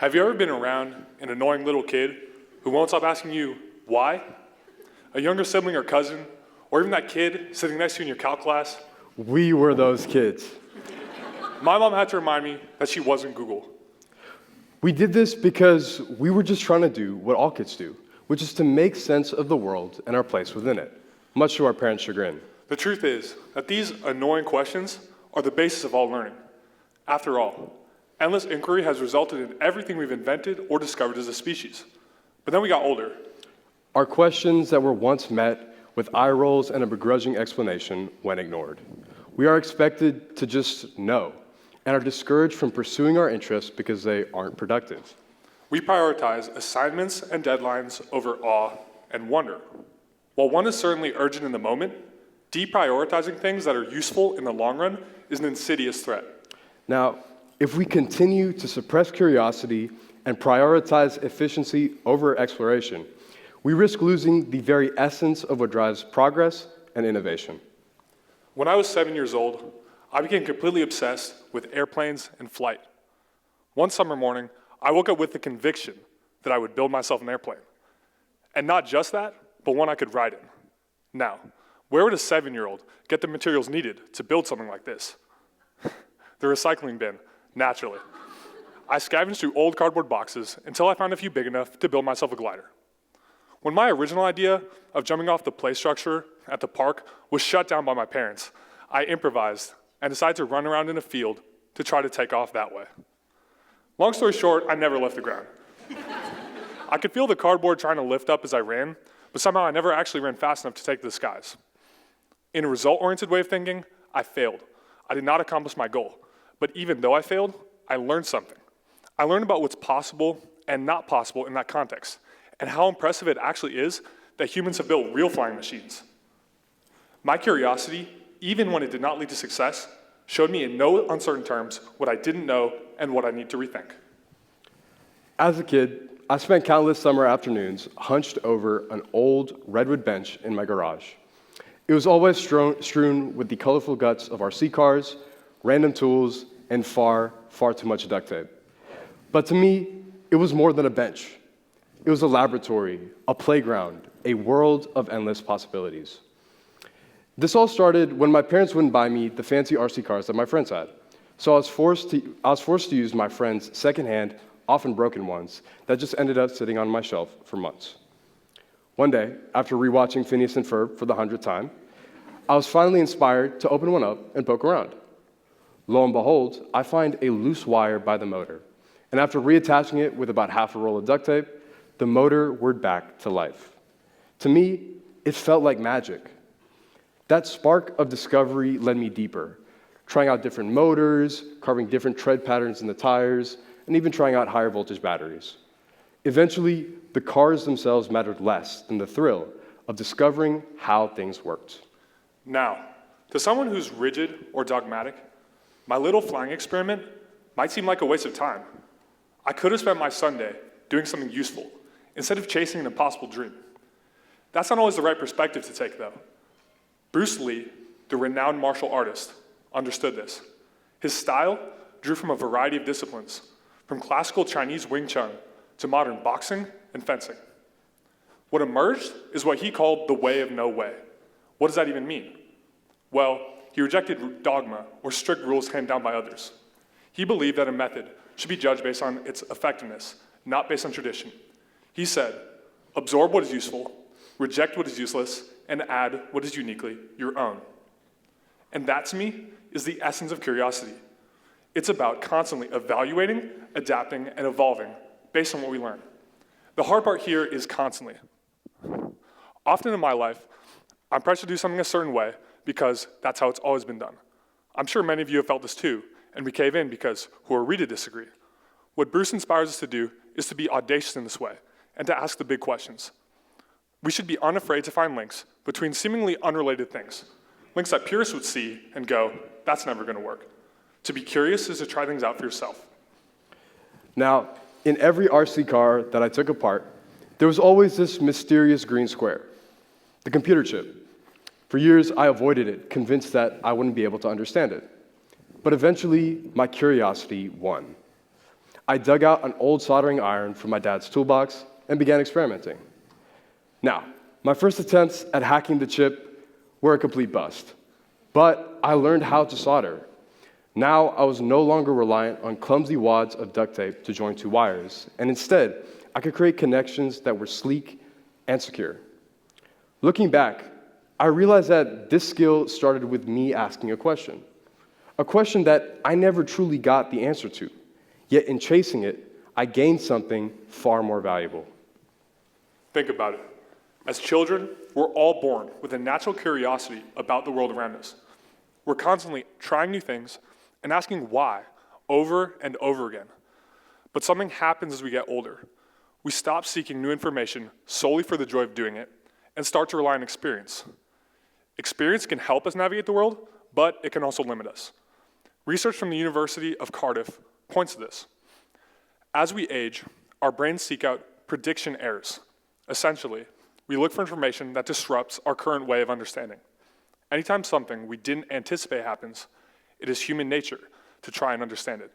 Have you ever been around an annoying little kid who won't stop asking you, why? A younger sibling or cousin, or even that kid sitting next to you in your calc class? We were those kids. My mom had to remind me that she wasn't Google. We did this because we were just trying to do what all kids do, which is to make sense of the world and our place within it, much to our parents' chagrin. The truth is that these annoying questions are the basis of all learning. After all, endless inquiry has resulted in everything we've invented or discovered as a species. But then we got older. Our questions that were once met with eye rolls and a begrudging explanation went ignored. We are expected to just know and are discouraged from pursuing our interests because they aren't productive. We prioritize assignments and deadlines over awe and wonder. While one is certainly urgent in the moment, deprioritizing things that are useful in the long run is an insidious threat. Now, if we continue to suppress curiosity and prioritize efficiency over exploration, we risk losing the very essence of what drives progress and innovation. When I was 7 years old, I became completely obsessed with airplanes and flight. One summer morning, I woke up with the conviction that I would build myself an airplane. And not just that, but one I could ride in. Now, where would a 7-year-old get the materials needed to build something like this? The recycling bin, naturally. I scavenged through old cardboard boxes until I found a few big enough to build myself a glider. When my original idea of jumping off the play structure at the park was shut down by my parents, I improvised and decided to run around in a field to try to take off that way. Long story short, I never left the ground. I could feel the cardboard trying to lift up as I ran, but somehow I never actually ran fast enough to take to the skies. In a result-oriented way of thinking, I failed. I did not accomplish my goal. But even though I failed, I learned something. I learned about what's possible and not possible in that context, and how impressive it actually is that humans have built real flying machines. My curiosity, even when it did not lead to success, showed me in no uncertain terms what I didn't know and what I need to rethink. As a kid, I spent countless summer afternoons hunched over an old redwood bench in my garage. It was always strewn with the colorful guts of RC cars, random tools, and far, far too much duct tape. But to me, it was more than a bench. It was a laboratory, a playground, a world of endless possibilities. This all started when my parents wouldn't buy me the fancy RC cars that my friends had. So I was forced to use my friends' secondhand, often broken ones, that just ended up sitting on my shelf for months. One day, after rewatching Phineas and Ferb for the 100th time, I was finally inspired to open one up and poke around. Lo and behold, I find a loose wire by the motor, and after reattaching it with about half a roll of duct tape, the motor whirred back to life. To me, it felt like magic. That spark of discovery led me deeper, trying out different motors, carving different tread patterns in the tires, and even trying out higher voltage batteries. Eventually, the cars themselves mattered less than the thrill of discovering how things worked. Now, to someone who's rigid or dogmatic, my little flying experiment might seem like a waste of time. I could have spent my Sunday doing something useful instead of chasing an impossible dream. That's not always the right perspective to take, though. Bruce Lee, the renowned martial artist, understood this. His style drew from a variety of disciplines, from classical Chinese Wing Chun to modern boxing and fencing. What emerged is what he called the way of no way. What does that even mean? Well, he rejected dogma or strict rules handed down by others. He believed that a method should be judged based on its effectiveness, not based on tradition. He said, absorb what is useful, reject what is useless, and add what is uniquely your own. And that, to me, is the essence of curiosity. It's about constantly evaluating, adapting, and evolving based on what we learn. The hard part here is constantly. Often in my life, I'm pressured to do something a certain way because that's how it's always been done. I'm sure many of you have felt this too, and we cave in because who are we to disagree? What Bruce inspires us to do is to be audacious in this way and to ask the big questions. We should be unafraid to find links between seemingly unrelated things, links that purists would see and go, that's never going to work. To be curious is to try things out for yourself. Now, in every RC car that I took apart, there was always this mysterious green square, the computer chip. For years, I avoided it, convinced that I wouldn't be able to understand it. But eventually, my curiosity won. I dug out an old soldering iron from my dad's toolbox and began experimenting. Now, my first attempts at hacking the chip were a complete bust, but I learned how to solder. Now, I was no longer reliant on clumsy wads of duct tape to join two wires, and instead, I could create connections that were sleek and secure. Looking back, I realized that this skill started with me asking a question that I never truly got the answer to, yet in chasing it, I gained something far more valuable. Think about it. As children, we're all born with a natural curiosity about the world around us. We're constantly trying new things and asking why over and over again. But something happens as we get older. We stop seeking new information solely for the joy of doing it and start to rely on experience. Experience can help us navigate the world, but it can also limit us. Research from the University of Cardiff points to this. As we age, our brains seek out prediction errors. Essentially, we look for information that disrupts our current way of understanding. Anytime something we didn't anticipate happens, it is human nature to try and understand it.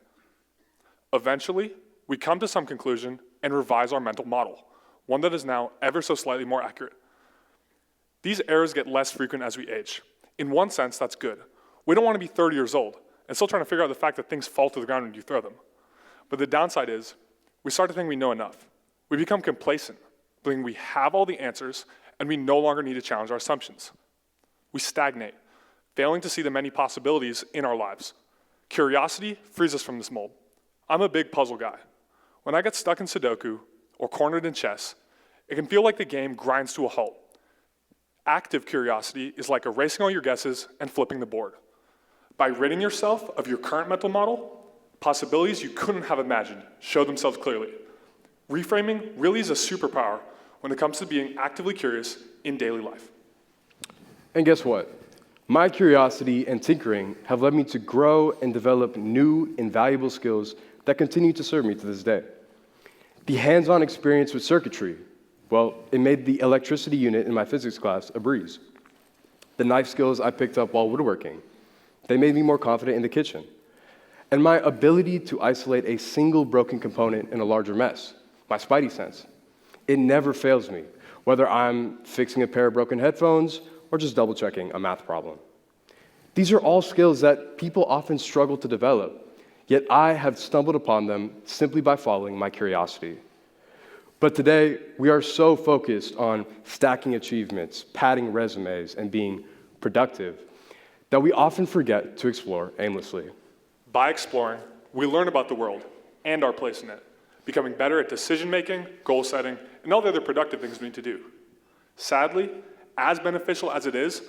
Eventually, we come to some conclusion and revise our mental model, one that is now ever so slightly more accurate. These errors get less frequent as we age. In one sense, that's good. We don't want to be 30 years old and still trying to figure out the fact that things fall to the ground when you throw them. But the downside is, we start to think we know enough. We become complacent, believing we have all the answers and we no longer need to challenge our assumptions. We stagnate, failing to see the many possibilities in our lives. Curiosity frees us from this mold. I'm a big puzzle guy. When I get stuck in Sudoku or cornered in chess, it can feel like the game grinds to a halt. Active curiosity is like erasing all your guesses and flipping the board. By ridding yourself of your current mental model, possibilities you couldn't have imagined show themselves clearly. Reframing really is a superpower when it comes to being actively curious in daily life. And guess what? My curiosity and tinkering have led me to grow and develop new, invaluable skills that continue to serve me to this day. The hands-on experience with circuitry, well, it made the electricity unit in my physics class a breeze. The knife skills I picked up while woodworking, they made me more confident in the kitchen. And my ability to isolate a single broken component in a larger mess, my spidey sense, it never fails me, whether I'm fixing a pair of broken headphones or just double-checking a math problem. These are all skills that people often struggle to develop, yet I have stumbled upon them simply by following my curiosity. But today, we are so focused on stacking achievements, padding resumes, and being productive that we often forget to explore aimlessly. By exploring, we learn about the world and our place in it, becoming better at decision-making, goal-setting, and all the other productive things we need to do. Sadly, as beneficial as it is,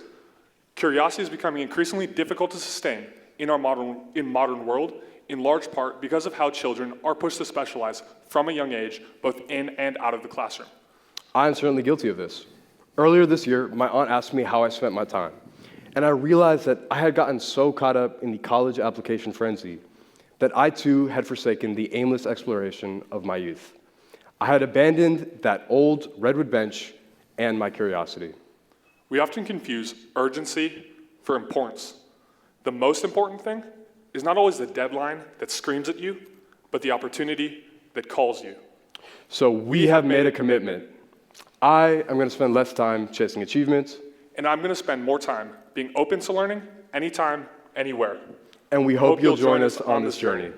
curiosity is becoming increasingly difficult to sustain in our modern world, in large part because of how children are pushed to specialize from a young age, both in and out of the classroom. I am certainly guilty of this. Earlier this year, my aunt asked me how I spent my time, and I realized that I had gotten so caught up in the college application frenzy that I too had forsaken the aimless exploration of my youth. I had abandoned that old redwood bench and my curiosity. We often confuse urgency for importance. The most important thing is not always the deadline that screams at you, but the opportunity that calls you. So we have made a commitment. I am going to spend less time chasing achievements. And I'm going to spend more time being open to learning, anytime, anywhere. And we hope you'll join us on this journey.